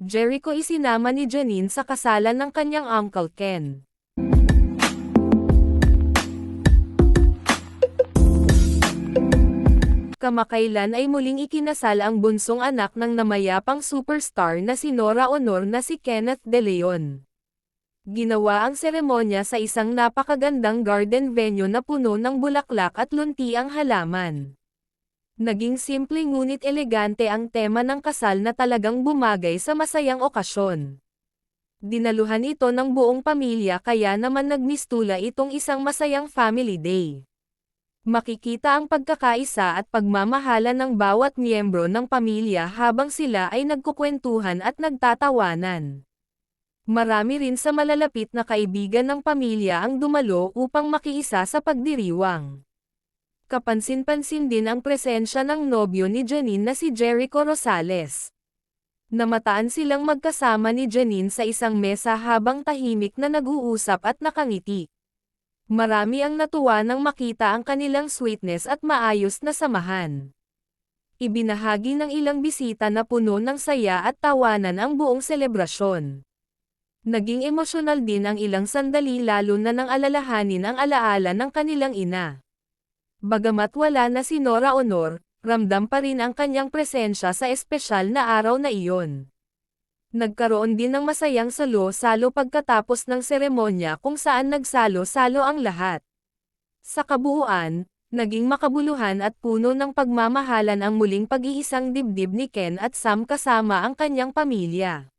Jericho isinama ni Janine sa kasalan ng kanyang Uncle Ken. Kamakailan ay muling ikinasal ang bunsong anak ng namayapang superstar na si Nora Honor na si Kenneth De Leon. Ginawa ang seremonya sa isang napakagandang garden venue na puno ng bulaklak at luntiang halaman. Naging simple ngunit elegante ang tema ng kasal na talagang bumagay sa masayang okasyon. Dinaluhan ito ng buong pamilya kaya naman nagmistula itong isang masayang family day. Makikita ang pagkakaisa at pagmamahala ng bawat miyembro ng pamilya habang sila ay nagkukwentuhan at nagtatawanan. Marami rin sa malalapit na kaibigan ng pamilya ang dumalo upang makiisa sa pagdiriwang. Kapansin-pansin din ang presensya ng nobyo ni Janine na si Jericho Rosales. Namataan silang magkasama ni Janine sa isang mesa habang tahimik na nag-uusap at nakangiti. Marami ang natuwa nang makita ang kanilang sweetness at maayos na samahan. Ibinahagi ng ilang bisita na puno ng saya at tawanan ang buong selebrasyon. Naging emosyonal din ang ilang sandali lalo na nang alalahanin ang alaala ng kanilang ina. Bagamat wala na si Nora Honor, ramdam pa rin ang kanyang presensya sa espesyal na araw na iyon. Nagkaroon din ng masayang salo-salo pagkatapos ng seremonya kung saan nagsalo-salo ang lahat. Sa kabuuan, naging makabuluhan at puno ng pagmamahalan ang muling pag-iisang dibdib ni Ken at Sam kasama ang kanyang pamilya.